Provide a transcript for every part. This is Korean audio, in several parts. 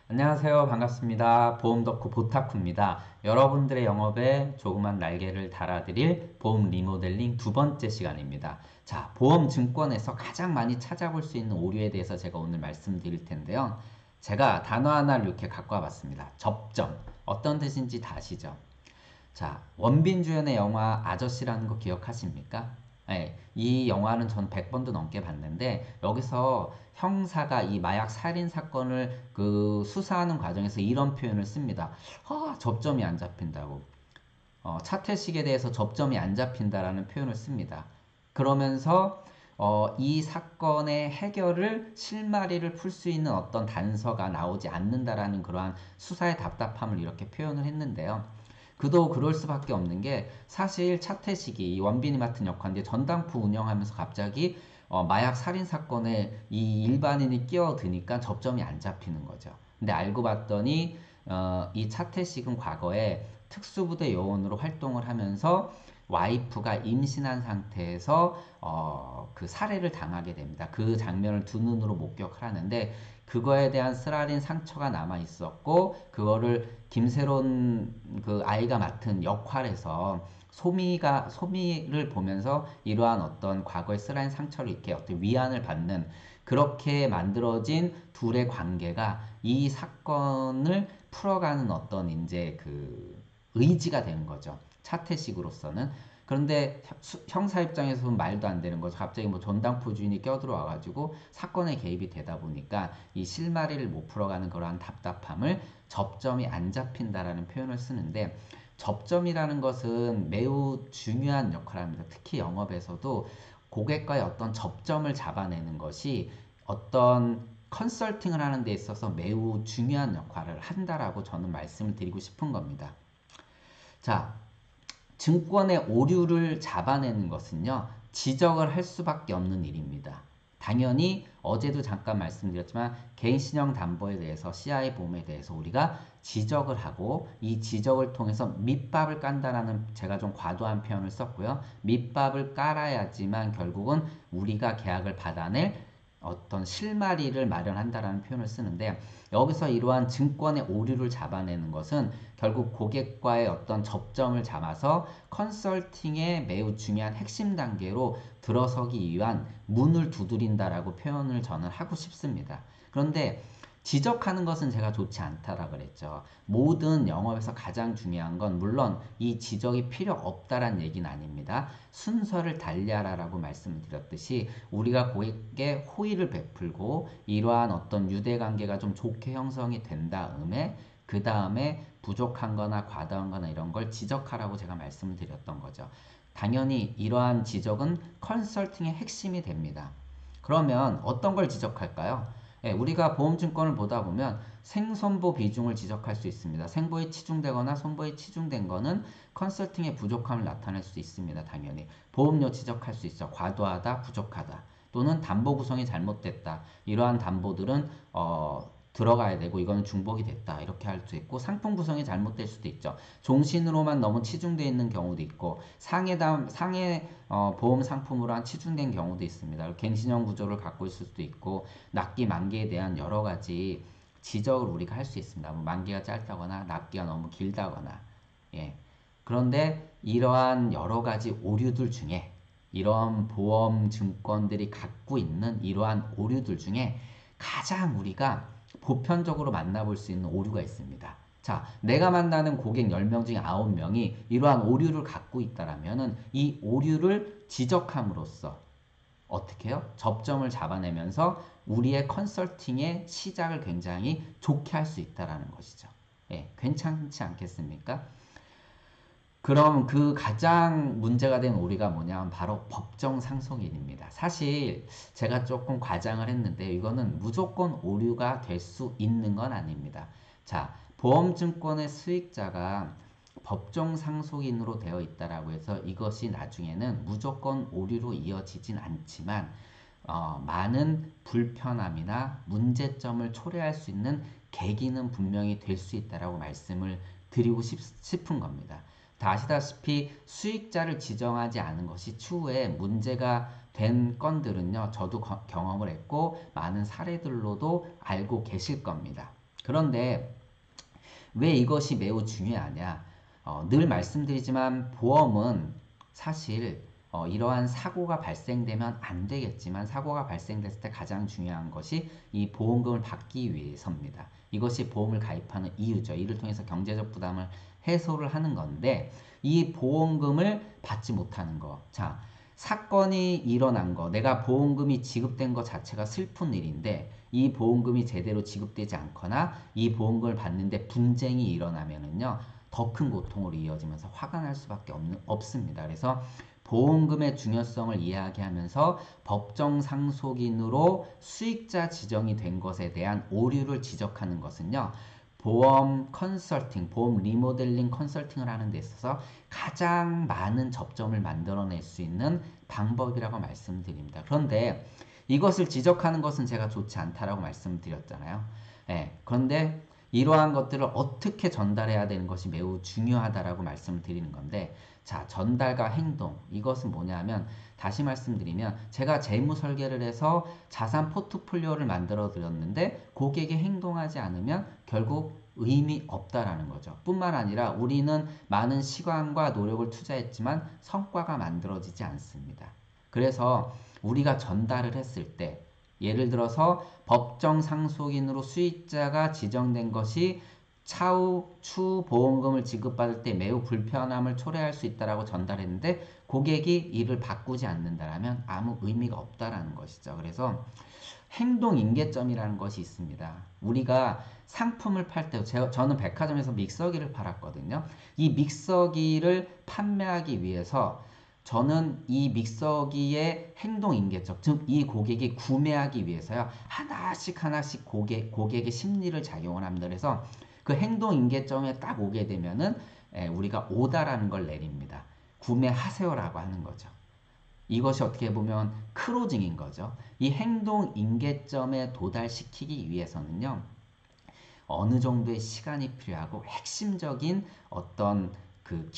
안녕하세요. 반갑습니다. 보험 덕후 보타쿠입니다. 여러분들의 영업에 조그만 날개를 달아드릴 보험 리모델링 두 번째 시간입니다. 자, 보험 증권에서 가장 많이 찾아볼 수 있는 오류에 대해서 제가 오늘 말씀드릴 텐데요. 제가 단어 하나를 이렇게 갖고 와봤습니다. 접점. 어떤 뜻인지 다 아시죠? 자, 원빈 주연의 영화 아저씨라는 거 기억하십니까? 네, 이 영화는 전 100번도 넘게 봤는데 여기서 형사가 이 마약 살인 사건을 수사하는 과정에서 이런 표현을 씁니다. 접점이 안 잡힌다고. 차태식에 대해서 접점이 안 잡힌다라는 표현을 씁니다. 그러면서 이 사건의 해결을 실마리를 풀 수 있는 어떤 단서가 나오지 않는다라는 그러한 수사의 답답함을 이렇게 표현을 했는데요. 그도 그럴 수밖에 없는 게 사실 차태식이 원빈이 맡은 역할인데 전당포 운영하면서 갑자기 마약 살인 사건에 이 일반인이 끼어드니까 접점이 안 잡히는 거죠. 근데 알고 봤더니 이 차태식은 과거에 특수부대 요원으로 활동을 하면서 와이프가 임신한 상태에서 그 살해를 당하게 됩니다. 그 장면을 두 눈으로 목격을 하는데 그거에 대한 쓰라린 상처가 남아 있었고 그거를 김세론 그 아이가 맡은 역할에서 소미를 보면서 이러한 어떤 과거의 쓰라린 상처를 이렇게 어떤 위안을 받는 그렇게 만들어진 둘의 관계가 이 사건을 풀어가는 어떤 이제 그 의지가 되는 거죠. 차태식으로서는. 그런데 형사 입장에서는 말도 안 되는 거죠. 갑자기 뭐 전당포 주인이 껴들어와가지고 사건에 개입이 되다 보니까 이 실마리를 못 풀어가는 그러한 답답함을 접점이 안 잡힌다라는 표현을 쓰는데 접점이라는 것은 매우 중요한 역할을 합니다. 특히 영업에서도 고객과의 어떤 접점을 잡아내는 것이 어떤 컨설팅을 하는 데 있어서 매우 중요한 역할을 한다라고 저는 말씀을 드리고 싶은 겁니다. 자, 증권의 오류를 잡아내는 것은요, 지적을 할 수밖에 없는 일입니다. 당연히 어제도 잠깐 말씀드렸지만 개인신용 담보에 대해서 CI 보험에 대해서 우리가 지적을 하고 이 지적을 통해서 밑밥을 깐다라는 제가 좀 과도한 표현을 썼고요. 밑밥을 깔아야지만 결국은 우리가 계약을 받아낼 어떤 실마리를 마련한다라는 표현을 쓰는데 여기서 이러한 증권의 오류를 잡아내는 것은 결국 고객과의 어떤 접점을 잡아서 컨설팅의 매우 중요한 핵심 단계로 들어서기 위한 문을 두드린다라고 표현을 저는 하고 싶습니다. 그런데 지적하는 것은 제가 좋지 않다라 그랬죠. 모든 영업에서 가장 중요한 건 물론 이 지적이 필요 없다란 얘기는 아닙니다. 순서를 달리하라라고 말씀을 드렸듯이 우리가 고객에게 호의를 베풀고 이러한 어떤 유대관계가 좀 좋게 형성이 된 다음에 그 다음에 부족한 거나 과다한 거나 이런 걸 지적하라고 제가 말씀을 드렸던 거죠. 당연히 이러한 지적은 컨설팅의 핵심이 됩니다. 그러면 어떤 걸 지적할까요? 예, 우리가 보험증권을 보다 보면 생손보 비중을 지적할 수 있습니다. 생보에 치중되거나 손보에 치중된 거는 컨설팅의 부족함을 나타낼 수 있습니다. 당연히. 보험료 지적할 수 있어. 과도하다, 부족하다. 또는 담보 구성이 잘못됐다. 이러한 담보들은 들어가야 되고 이거는 중복이 됐다. 이렇게 할 수 있고 상품 구성이 잘못될 수도 있죠. 종신으로만 너무 치중되어 있는 경우도 있고 상해 보험 상품으로 한 치중된 경우도 있습니다. 갱신형 구조를 갖고 있을 수도 있고 납기 만기에 대한 여러 가지 지적을 우리가 할 수 있습니다. 뭐 만기가 짧다거나 납기가 너무 길다거나 예. 그런데 이러한 여러 가지 오류들 중에 이러한 보험 증권들이 갖고 있는 이러한 오류들 중에 가장 우리가 보편적으로 만나볼 수 있는 오류가 있습니다. 자, 내가 만나는 고객 10명 중에 9명이 이러한 오류를 갖고 있다라면은 이 오류를 지적함으로써 어떻게 해요? 접점을 잡아내면서 우리의 컨설팅의 시작을 굉장히 좋게 할 수 있다라는 것이죠. 예, 괜찮지 않겠습니까? 그럼 그 가장 문제가 된 오류가 뭐냐면 바로 법정 상속인입니다. 사실 제가 조금 과장을 했는데 이거는 무조건 오류가 될 수 있는 건 아닙니다. 자, 보험증권의 수익자가 법정 상속인으로 되어 있다라고 해서 이것이 나중에는 무조건 오류로 이어지진 않지만 많은 불편함이나 문제점을 초래할 수 있는 계기는 분명히 될 수 있다라고 말씀을 드리고 싶은 겁니다. 다 아시다시피 수익자를 지정하지 않은 것이 추후에 문제가 된 건들은요, 저도 경험을 했고, 많은 사례들로도 알고 계실 겁니다. 그런데 왜 이것이 매우 중요하냐? 늘 말씀드리지만 보험은 사실 이러한 사고가 발생되면 안 되겠지만 사고가 발생됐을 때 가장 중요한 것이 이 보험금을 받기 위해서입니다. 이것이 보험을 가입하는 이유죠. 이를 통해서 경제적 부담을 해소를 하는 건데 이 보험금을 받지 못하는 거. 자, 사건이 일어난 거, 내가 보험금이 지급된 것 자체가 슬픈 일인데 이 보험금이 제대로 지급되지 않거나 이 보험금을 받는데 분쟁이 일어나면은요, 더 큰 고통으로 이어지면서 화가 날 수밖에 없습니다. 그래서 보험금의 중요성을 이야기하면서 법정 상속인으로 수익자 지정이 된 것에 대한 오류를 지적하는 것은요, 보험 컨설팅, 보험 리모델링 컨설팅을 하는 데 있어서 가장 많은 접점을 만들어낼 수 있는 방법이라고 말씀드립니다. 그런데 이것을 지적하는 것은 제가 좋지 않다라고 말씀드렸잖아요. 예, 그런데 이러한 것들을 어떻게 전달해야 되는 것이 매우 중요하다라고 말씀을 드리는 건데, 자, 전달과 행동, 이것은 뭐냐면 다시 말씀드리면 제가 재무 설계를 해서 자산 포트폴리오를 만들어 드렸는데 고객이 행동하지 않으면 결국 의미 없다라는 거죠. 뿐만 아니라 우리는 많은 시간과 노력을 투자했지만 성과가 만들어지지 않습니다. 그래서 우리가 전달을 했을 때 예를 들어서 법정 상속인으로 수익자가 지정된 것이 추후 보험금을 지급받을 때 매우 불편함을 초래할 수 있다라고 전달했는데 고객이 이를 바꾸지 않는다라면 아무 의미가 없다라는 것이죠. 그래서 행동 임계점이라는 것이 있습니다. 우리가 상품을 팔 때, 저는 백화점에서 믹서기를 팔았거든요. 이 믹서기를 판매하기 위해서 저는 이 믹서기의 행동 임계점, 즉 이 고객이 구매하기 위해서요, 하나씩 고객의 심리를 작용을 합니다. 그래서 그 행동 임계점에 딱 오게 되면은 우리가 오다라는 걸 내립니다. 구매하세요라고 하는 거죠. 이것이 어떻게 보면 크로징인 거죠. 이 행동 임계점에 도달시키기 위해서는요, 어느 정도의 시간이 필요하고 핵심적인 어떤 그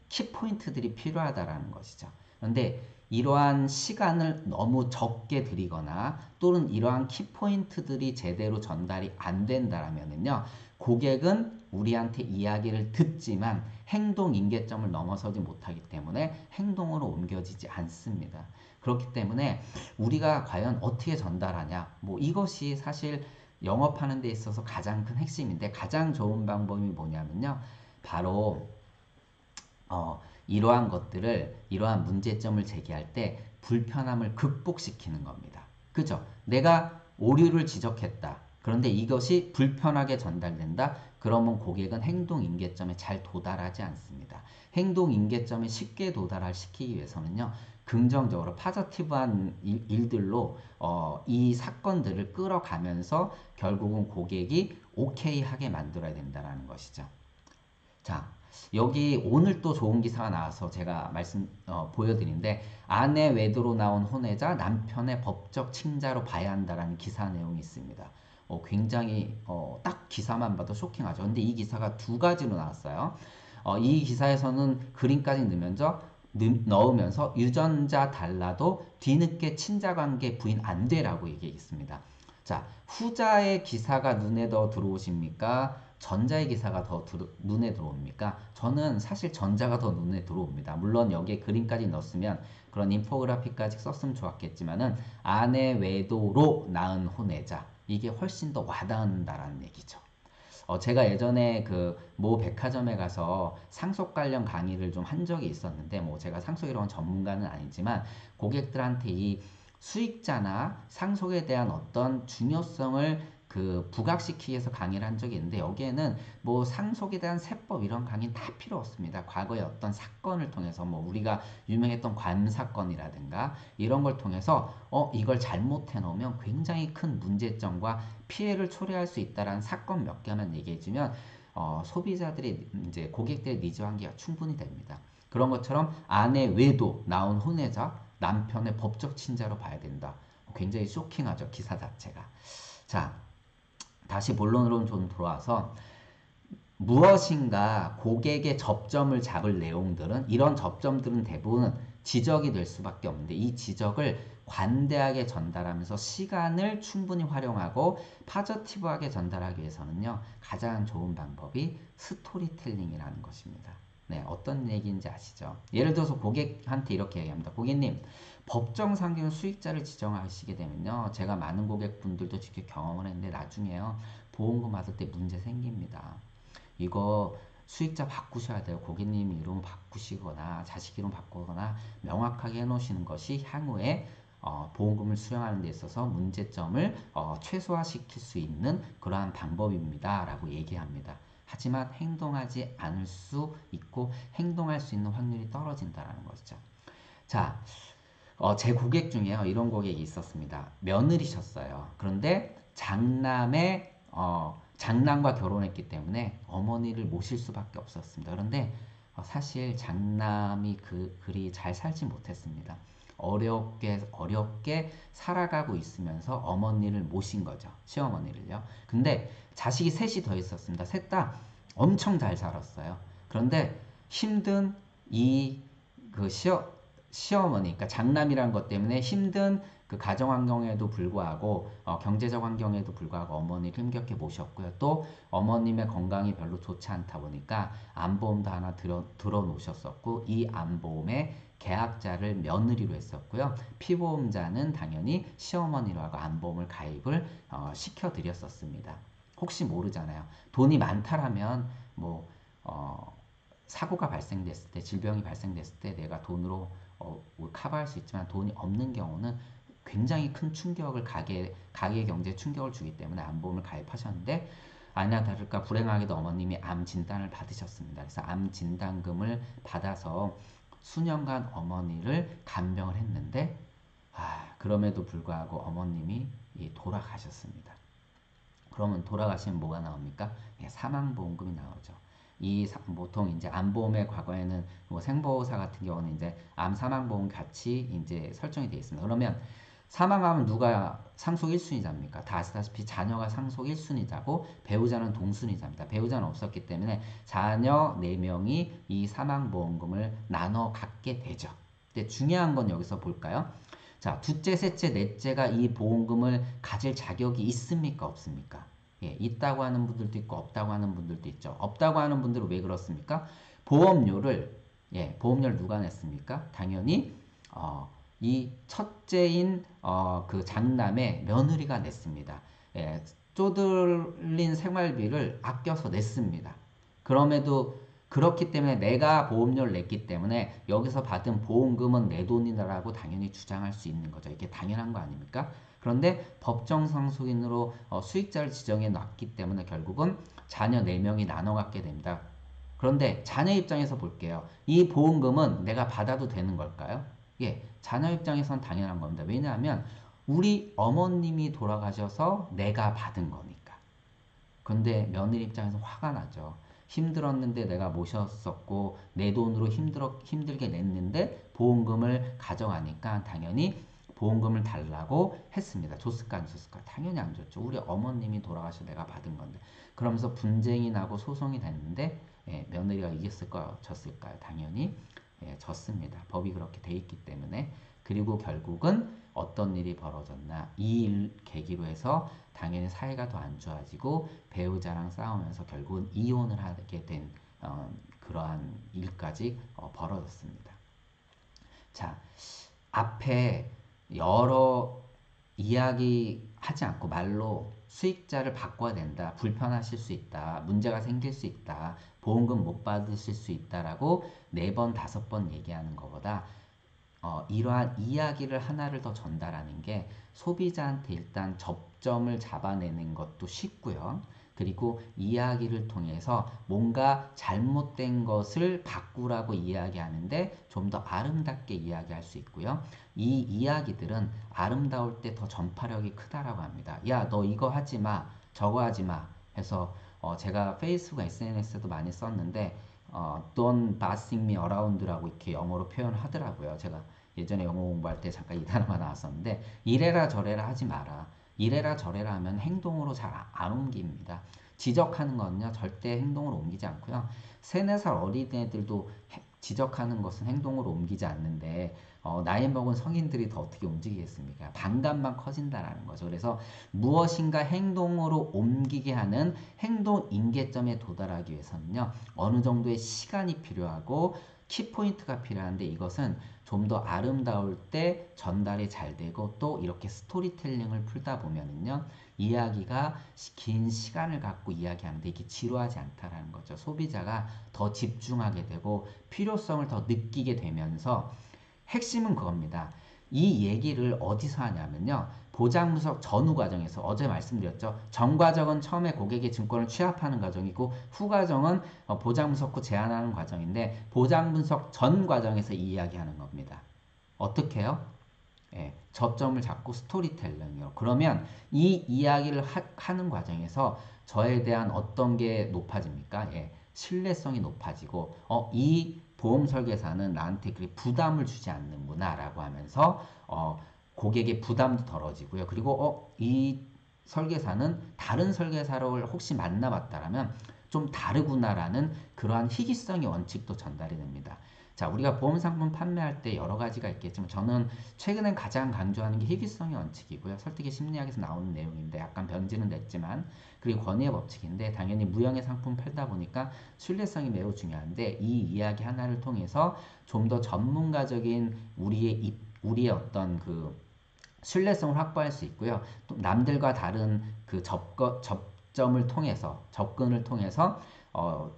키포인트들이 필요하다라는 것이죠. 그런데 이러한 시간을 너무 적게 들이거나 또는 이러한 키포인트들이 제대로 전달이 안 된다라면은요, 고객은 우리한테 이야기를 듣지만 행동 임계점을 넘어서지 못하기 때문에 행동으로 옮겨지지 않습니다. 그렇기 때문에 우리가 과연 어떻게 전달하냐, 뭐 이것이 사실 영업하는 데 있어서 가장 큰 핵심인데 가장 좋은 방법이 뭐냐면요, 바로 이러한 문제점을 제기할 때 불편함을 극복시키는 겁니다. 그죠? 내가 오류를 지적했다. 그런데 이것이 불편하게 전달된다. 그러면 고객은 행동 임계점에 잘 도달하지 않습니다. 행동 임계점에 쉽게 도달시키기 위해서는요, 긍정적으로 파저티브한 일들로 이 사건들을 끌어가면서 결국은 고객이 오케이 하게 만들어야 된다는 것이죠. 자, 여기 오늘 또 좋은 기사가 나와서 제가 보여드린데, 아내 외도로 나온 혼외자 남편의 법적 친자로 봐야 한다라는 기사 내용이 있습니다. 굉장히 딱 기사만 봐도 쇼킹하죠. 근데 이 기사가 두 가지로 나왔어요. 이 기사에서는 그림까지 넣으면서 유전자 달라도 뒤늦게 친자관계 부인 안 되라고 얘기했습니다. 자, 후자의 기사가 눈에 더 들어오십니까? 전자의 기사가 더 눈에 들어옵니까? 저는 사실 전자가 더 눈에 들어옵니다. 물론 여기에 그림까지 넣었으면 그런 인포그래픽까지 썼으면 좋았겠지만은 아내 외도로 낳은 혼외자, 이게 훨씬 더 와닿는다라는 얘기죠. 제가 예전에 그 모 백화점에 가서 상속 관련 강의를 좀 한 적이 있었는데, 뭐 제가 상속 이런 전문가는 아니지만 고객들한테 이 수익자나 상속에 대한 어떤 중요성을 그 부각시키기 위해서 강의를 한 적이 있는데, 여기에는 뭐 상속에 대한 세법 이런 강의는 다 필요 없습니다. 과거의 어떤 사건을 통해서 뭐 우리가 유명했던 관 사건이라든가 이런 걸 통해서 이걸 잘못해 놓으면 굉장히 큰 문제점과 피해를 초래할 수 있다라는 사건 몇 개만 얘기해 주면 소비자들이 이제 고객들의 니즈와 한계가 충분히 됩니다. 그런 것처럼 아내 외도 나온 혼외자 남편의 법적 친자로 봐야 된다. 굉장히 쇼킹하죠, 기사 자체가. 자, 다시 본론으로 좀 돌아와서 무엇인가 고객의 접점을 잡을 내용들은, 이런 접점들은 대부분 지적이 될 수밖에 없는데 이 지적을 관대하게 전달하면서 시간을 충분히 활용하고 파저티브하게 전달하기 위해서는요, 가장 좋은 방법이 스토리텔링이라는 것입니다. 네, 어떤 얘기인지 아시죠? 예를 들어서 고객한테 이렇게 얘기합니다. 고객님, 법정 상경 수익자를 지정하시게 되면요, 제가 많은 고객분들도 직접 경험을 했는데 나중에요, 보험금 받을 때 문제 생깁니다. 이거 수익자 바꾸셔야 돼요. 고객님 이름 바꾸시거나 자식 이름 바꾸거나 명확하게 해놓으시는 것이 향후에 보험금을 수령하는 데 있어서 문제점을 최소화시킬 수 있는 그러한 방법입니다. 라고 얘기합니다. 하지만 행동하지 않을 수 있고 행동할 수 있는 확률이 떨어진다는 것이죠. 자, 제 고객 중에요. 이런 고객이 있었습니다. 며느리셨어요. 그런데 장남과 결혼했기 때문에 어머니를 모실 수밖에 없었습니다. 그런데 사실 장남이 그리 잘 살지 못했습니다. 어렵게 살아가고 있으면서 어머니를 모신 거죠. 시어머니를요. 근데 자식이 셋이 더 있었습니다. 셋 다 엄청 잘 살았어요. 그런데 힘든 그 시어머니, 그러니까 장남이란 것 때문에 힘든 그 가정 환경에도 불구하고 경제적 환경에도 불구하고 어머니를 힘겹게 모셨고요. 또 어머님의 건강이 별로 좋지 않다 보니까 암보험도 하나 들어 놓으셨었고 이 암보험의 계약자를 며느리로 했었고요. 피보험자는 당연히 시어머니로 하고 암보험을 가입을 시켜드렸었습니다. 혹시 모르잖아요. 돈이 많다라면 뭐 사고가 발생됐을 때, 질병이 발생됐을 때 내가 돈으로 커버할 수 있지만 돈이 없는 경우는 굉장히 큰 충격을 가게 경제에 충격을 주기 때문에 암보험을 가입하셨는데 아니나 다를까 불행하게도 어머님이 암 진단을 받으셨습니다. 그래서 암 진단금을 받아서 수년간 어머니를 간병을 했는데 그럼에도 불구하고 어머님이 돌아가셨습니다. 그러면 돌아가시면 뭐가 나옵니까? 사망보험금이 나오죠. 보통 이제 암보험의 과거에는 뭐 생보호사 같은 경우는 이제 암 사망보험 같이 이제 설정이 되어 있습니다. 그러면 사망하면 누가 상속 1순위자입니까? 다 아시다시피 자녀가 상속 1순위자고 배우자는 동순위자입니다. 배우자는 없었기 때문에 자녀 4명이 이 사망보험금을 나눠 갖게 되죠. 근데 중요한 건 여기서 볼까요? 자, 둘째, 셋째, 넷째가 이 보험금을 가질 자격이 있습니까? 없습니까? 예, 있다고 하는 분들도 있고 없다고 하는 분들도 있죠. 없다고 하는 분들은 왜 그렇습니까? 보험료를 누가 냈습니까? 당연히 이 첫째인 그 장남의 며느리가 냈습니다. 예, 쪼들린 생활비를 아껴서 냈습니다. 그럼에도 그렇기 때문에 내가 보험료를 냈기 때문에 여기서 받은 보험금은 내 돈이다라고 당연히 주장할 수 있는 거죠. 이게 당연한 거 아닙니까? 그런데 법정 상속인으로 수익자를 지정해 놨기 때문에 결국은 자녀 4명이 나눠 갖게 됩니다. 그런데 자녀 입장에서 볼게요. 이 보험금은 내가 받아도 되는 걸까요? 예, 자녀 입장에선 당연한 겁니다. 왜냐하면 우리 어머님이 돌아가셔서 내가 받은 거니까. 근데 며느리 입장에서 화가 나죠. 힘들었는데 내가 모셨었고 내 돈으로 힘들게 냈는데 보험금을 가져가니까 당연히 보험금을 달라고 했습니다. 줬을까 안 줬을까? 당연히 안 줬죠. 우리 어머님이 돌아가셔서 내가 받은 건데. 그러면서 분쟁이 나고 소송이 됐는데 며느리가 이겼을까요? 졌을까요? 당연히 졌습니다. 법이 그렇게 돼 있기 때문에. 그리고 결국은 어떤 일이 벌어졌나 이 일 계기로 해서 당연히 사이가 더 안 좋아지고 배우자랑 싸우면서 결국은 이혼을 하게 된 그러한 일까지 벌어졌습니다. 자, 앞에 여러 이야기 하지 않고 말로 수익자를 바꿔야 된다. 불편하실 수 있다. 문제가 생길 수 있다. 보험금 못 받으실 수 있다라고 4번, 5번 얘기하는 것보다 이러한 이야기를 하나를 더 전달하는 게 소비자한테 일단 접점을 잡아내는 것도 쉽고요. 그리고 이야기를 통해서 뭔가 잘못된 것을 바꾸라고 이야기하는데 좀 더 아름답게 이야기할 수 있고요. 이 이야기들은 아름다울 때 더 전파력이 크다라고 합니다. 야, 너 이거 하지 마, 저거 하지 마 해서 제가 페이스북 SNS에도 많이 썼는데 Don't bossing me around라고 이렇게 영어로 표현을 하더라고요. 제가 예전에 영어 공부할 때 잠깐 이 단어가 나왔었는데 이래라 저래라 하지 마라. 이래라 저래라 하면 행동으로 잘 안 옮깁니다. 지적하는 거는요 절대 행동으로 옮기지 않고요. 3, 4살 어린애들도 지적하는 것은 행동으로 옮기지 않는데 나이 먹은 성인들이 더 어떻게 움직이겠습니까? 반감만 커진다라는 거죠. 그래서 무엇인가 행동으로 옮기게 하는 행동 임계점에 도달하기 위해서는요, 어느 정도의 시간이 필요하고 키포인트가 필요한데, 이것은 좀 더 아름다울 때 전달이 잘 되고, 또 이렇게 스토리텔링을 풀다 보면은요, 이야기가 긴 시간을 갖고 이야기하는데 이게 지루하지 않다라는 거죠. 소비자가 더 집중하게 되고 필요성을 더 느끼게 되면서, 핵심은 그겁니다. 이 얘기를 어디서 하냐면요, 보장분석 전후 과정에서. 어제 말씀드렸죠. 전 과정은 처음에 고객의 증권을 취합하는 과정이고, 후 과정은 보장분석 후 제안하는 과정인데, 보장분석 전 과정에서 이 이야기하는 겁니다. 어떻게 해요? 예, 저점을 잡고 스토리텔링이요. 그러면 이 이야기를 하는 과정에서 저에 대한 어떤 게 높아집니까? 예, 신뢰성이 높아지고, 이 보험 설계사는 나한테 그리 부담을 주지 않는구나 라고 하면서 고객의 부담도 덜어지고요. 그리고 이 설계사는 다른 설계사를 혹시 만나봤다라면 좀 다르구나라는 그러한 희귀성의 원칙도 전달이 됩니다. 자, 우리가 보험 상품 판매할 때 여러 가지가 있겠지만, 저는 최근엔 가장 강조하는 게 희귀성의 원칙이고요. 설득의 심리학에서 나오는 내용인데 약간 변질은 됐지만, 그리고 권위의 법칙인데, 당연히 무형의 상품 팔다 보니까 신뢰성이 매우 중요한데, 이 이야기 하나를 통해서 좀 더 전문가적인 우리의 어떤 그 신뢰성을 확보할 수 있고요. 또 남들과 다른 그 접점을 통해서, 접근을 통해서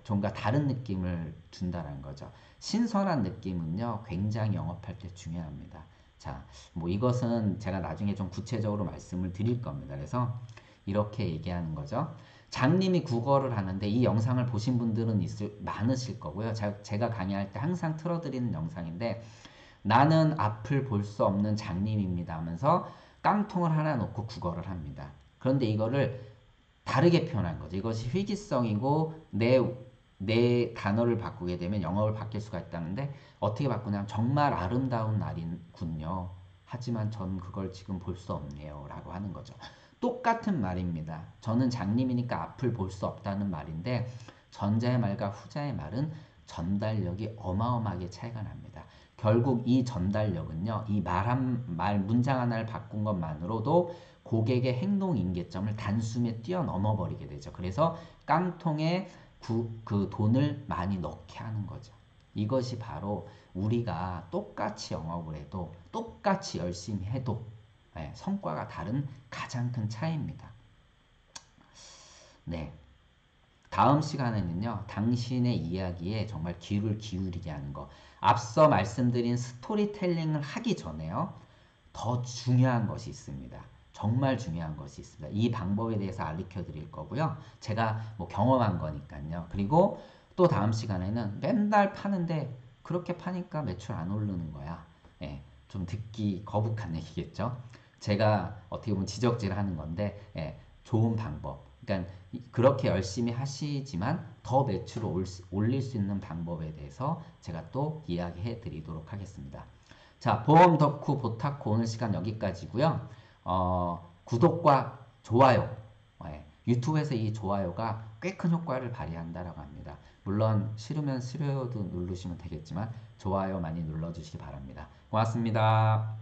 좀더 다른 느낌을 준다는 거죠. 신선한 느낌은요, 굉장히 영업할 때 중요합니다. 자, 뭐 이것은 제가 나중에 좀 구체적으로 말씀을 드릴 겁니다. 그래서 이렇게 얘기하는 거죠. 장님이 국어를 하는데, 이 영상을 보신 분들은 많으실 거고요. 제가 강의할 때 항상 틀어드리는 영상인데, 나는 앞을 볼 수 없는 장님입니다 하면서 깡통을 하나 놓고 국어를 합니다. 그런데 이거를 다르게 표현한 거죠. 이것이 희귀성이고, 내 단어를 바꾸게 되면 영어를 바뀔 수가 있다는데, 어떻게 바꾸냐면, 정말 아름다운 날이군요. 하지만 전 그걸 지금 볼 수 없네요. 라고 하는 거죠. 똑같은 말입니다. 저는 장님이니까 앞을 볼 수 없다는 말인데, 전자의 말과 후자의 말은 전달력이 어마어마하게 차이가 납니다. 결국 이 전달력은요, 이 문장 하나를 바꾼 것만으로도 고객의 행동 임계점을 단숨에 뛰어넘어 버리게 되죠. 그래서 깡통에 그 돈을 많이 넣게 하는 거죠. 이것이 바로 우리가 똑같이 영업을 해도, 똑같이 열심히 해도 성과가 다른 가장 큰 차이입니다. 네. 다음 시간에는요, 당신의 이야기에 정말 귀를 기울이게 하는 거. 앞서 말씀드린 스토리텔링을 하기 전에요, 더 중요한 것이 있습니다. 정말 중요한 것이 있습니다. 이 방법에 대해서 알려 드릴 거고요. 제가 뭐 경험한 거니까요. 그리고 또 다음 시간에는 맨날 파는데 그렇게 파니까 매출 안 오르는 거야. 예, 좀 듣기 거북한 얘기겠죠. 제가 어떻게 보면 지적질 하는 건데, 좋은 방법. 그러니까 그렇게 열심히 하시지만 더 매출을 올릴 수 있는 방법에 대해서 제가 또 이야기해 드리도록 하겠습니다. 자, 보험 덕후 보타쿠 오늘 시간 여기까지고요. 구독과 좋아요, 유튜브에서 이 좋아요가 꽤 큰 효과를 발휘한다라고 합니다. 물론 싫으면 싫어요도 누르시면 되겠지만 좋아요 많이 눌러주시기 바랍니다. 고맙습니다.